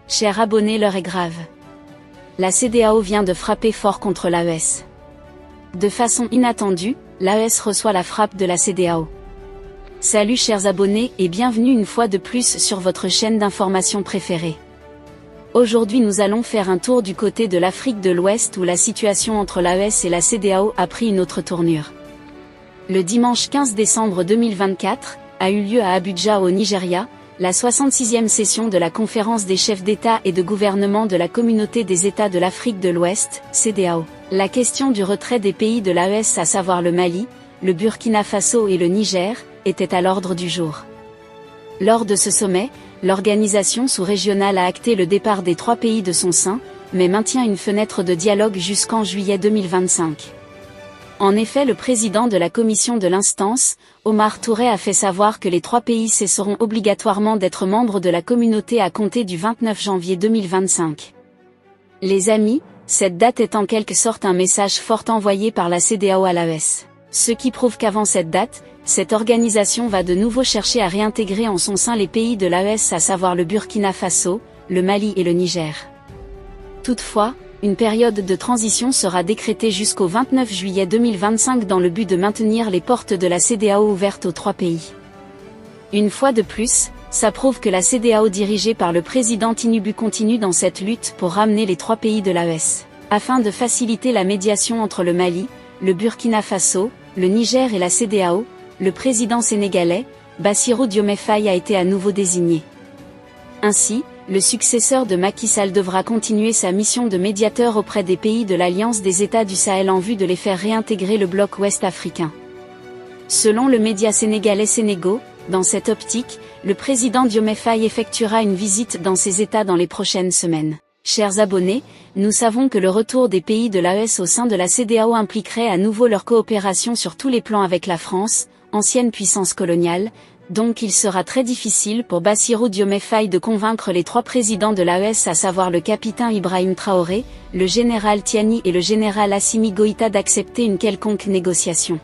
Chers abonnés, l'heure est grave. La CEDEAO vient de frapper fort contre l'AES. De façon inattendue, l'AES reçoit la frappe de la CEDEAO. Salut chers abonnés et bienvenue une fois de plus sur votre chaîne d'information préférée. Aujourd'hui nous allons faire un tour du côté de l'Afrique de l'Ouest où la situation entre l'AES et la CEDEAO a pris une autre tournure. Le dimanche 15 décembre 2024, a eu lieu à Abuja au Nigeria, la 66e session de la conférence des chefs d'État et de gouvernement de la Communauté des États de l'Afrique de l'Ouest, CEDEAO. La question du retrait des pays de l'AES, à savoir le Mali, le Burkina Faso et le Niger, était à l'ordre du jour. Lors de ce sommet, l'organisation sous-régionale a acté le départ des 3 pays de son sein, mais maintient une fenêtre de dialogue jusqu'en juillet 2025. En effet, le président de la commission de l'instance, Omar Touré, a fait savoir que les 3 pays cesseront obligatoirement d'être membres de la communauté à compter du 29 janvier 2025. Les amis, cette date est en quelque sorte un message fort envoyé par la CEDEAO à l'AES. Ce qui prouve qu'avant cette date, cette organisation va de nouveau chercher à réintégrer en son sein les pays de l'AES, à savoir le Burkina Faso, le Mali et le Niger. Toutefois, une période de transition sera décrétée jusqu'au 29 juillet 2025 dans le but de maintenir les portes de la CEDEAO ouvertes aux 3 pays. Une fois de plus, ça prouve que la CEDEAO dirigée par le président Tinubu continue dans cette lutte pour ramener les 3 pays de l'AES. Afin de faciliter la médiation entre le Mali, le Burkina Faso, le Niger et la CEDEAO, le président sénégalais, Bassirou Diomaye Faye, a été à nouveau désigné. Ainsi, le successeur de Macky Sall devra continuer sa mission de médiateur auprès des pays de l'Alliance des États du Sahel en vue de les faire réintégrer le bloc ouest africain. Selon le média sénégalais Sénégo, dans cette optique, le président Diomaye Faye effectuera une visite dans ces États dans les prochaines semaines. Chers abonnés, nous savons que le retour des pays de l'AES au sein de la CEDEAO impliquerait à nouveau leur coopération sur tous les plans avec la France, ancienne puissance coloniale. Donc il sera très difficile pour Bassirou Diomaye Faye de convaincre les 3 présidents de l'AES, à savoir le capitaine Ibrahim Traoré, le général Tiani et le général Assimi Goïta, d'accepter une quelconque négociation.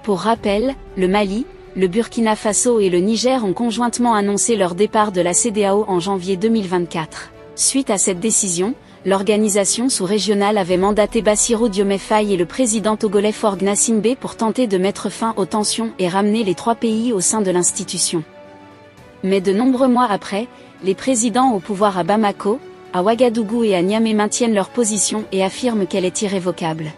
Pour rappel, le Mali, le Burkina Faso et le Niger ont conjointement annoncé leur départ de la CEDEAO en janvier 2024. Suite à cette décision, l'organisation sous-régionale avait mandaté Bassirou Diomaye Faye et le président togolais Faure Gnassingbé pour tenter de mettre fin aux tensions et ramener les 3 pays au sein de l'institution. Mais de nombreux mois après, les présidents au pouvoir à Bamako, à Ouagadougou et à Niamey maintiennent leur position et affirment qu'elle est irrévocable.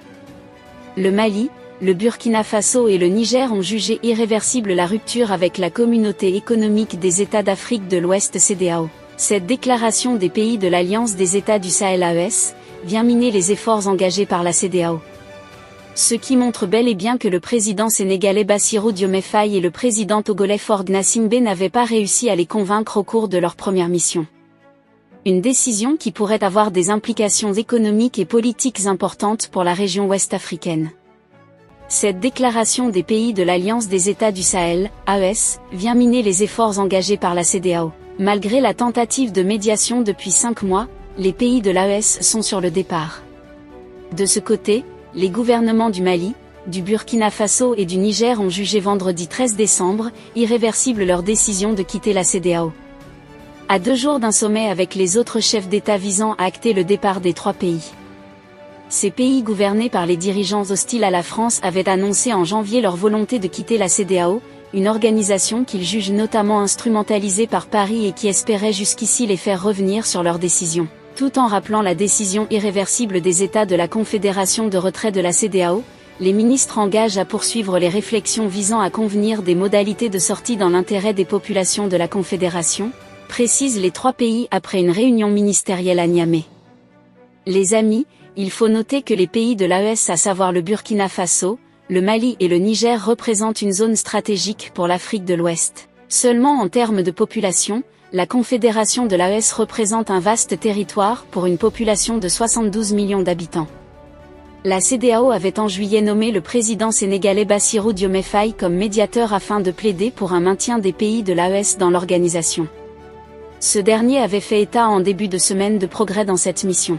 Le Mali, le Burkina Faso et le Niger ont jugé irréversible la rupture avec la Communauté économique des États d'Afrique de l'Ouest, CEDEAO. Cette déclaration des pays de l'Alliance des États du Sahel AES vient miner les efforts engagés par la CEDEAO. Ce qui montre bel et bien que le président sénégalais Bassirou Diomaye Faye et le président togolais Faure Gnassingbé n'avaient pas réussi à les convaincre au cours de leur première mission. Une décision qui pourrait avoir des implications économiques et politiques importantes pour la région ouest africaine. Cette déclaration des pays de l'Alliance des États du Sahel, AES, vient miner les efforts engagés par la CEDEAO. Malgré la tentative de médiation depuis 5 mois, les pays de l'AES sont sur le départ. De ce côté, les gouvernements du Mali, du Burkina Faso et du Niger ont jugé vendredi 13 décembre, irréversible leur décision de quitter la CEDEAO. À 2 jours d'un sommet avec les autres chefs d'État visant à acter le départ des 3 pays. Ces pays gouvernés par les dirigeants hostiles à la France avaient annoncé en janvier leur volonté de quitter la CEDEAO, une organisation qu'ils jugent notamment instrumentalisée par Paris et qui espérait jusqu'ici les faire revenir sur leurs décisions. Tout en rappelant la décision irréversible des États de la Confédération de retrait de la CEDEAO, les ministres engagent à poursuivre les réflexions visant à convenir des modalités de sortie dans l'intérêt des populations de la Confédération, précisent les 3 pays après une réunion ministérielle à Niamey. Les amis, il faut noter que les pays de l'AES, à savoir le Burkina Faso, le Mali et le Niger, représentent une zone stratégique pour l'Afrique de l'Ouest. Seulement en termes de population, la Confédération de l'AES représente un vaste territoire pour une population de 72 millions d'habitants. La CEDEAO avait en juillet nommé le président sénégalais Bassirou Diomaye Faye comme médiateur afin de plaider pour un maintien des pays de l'AES dans l'organisation. Ce dernier avait fait état en début de semaine de progrès dans cette mission.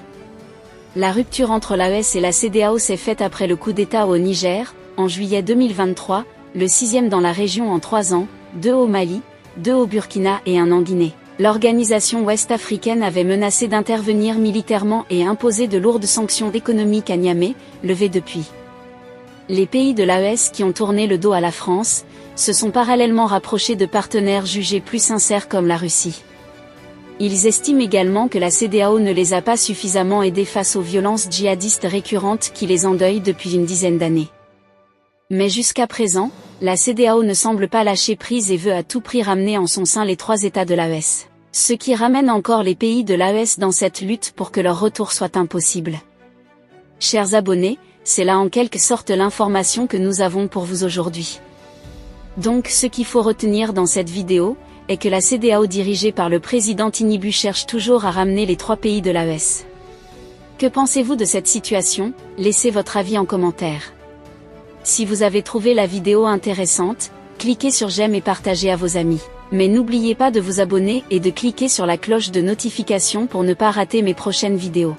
La rupture entre l'AES et la CEDEAO s'est faite après le coup d'État au Niger, en juillet 2023, le 6e dans la région en 3 ans, 2 au Mali, 2 au Burkina et 1 en Guinée. l'organisation ouest-africaine avait menacé d'intervenir militairement et imposé de lourdes sanctions économiques à Niamey, levées depuis. Les pays de l'AES qui ont tourné le dos à la France, se sont parallèlement rapprochés de partenaires jugés plus sincères comme la Russie. Ils estiment également que la CEDEAO ne les a pas suffisamment aidés face aux violences djihadistes récurrentes qui les endeuillent depuis une dizaine d'années. Mais jusqu'à présent, la CEDEAO ne semble pas lâcher prise et veut à tout prix ramener en son sein les 3 États de l'AES. Ce qui ramène encore les pays de l'AES dans cette lutte pour que leur retour soit impossible. Chers abonnés, c'est là en quelque sorte l'information que nous avons pour vous aujourd'hui. Donc ce qu'il faut retenir dans cette vidéo, est que la CEDEAO dirigée par le président Tinubu cherche toujours à ramener les 3 pays de l'AES. Que pensez-vous de cette situation? Laissez votre avis en commentaire. Si vous avez trouvé la vidéo intéressante, cliquez sur j'aime et partagez à vos amis. Mais n'oubliez pas de vous abonner et de cliquer sur la cloche de notification pour ne pas rater mes prochaines vidéos.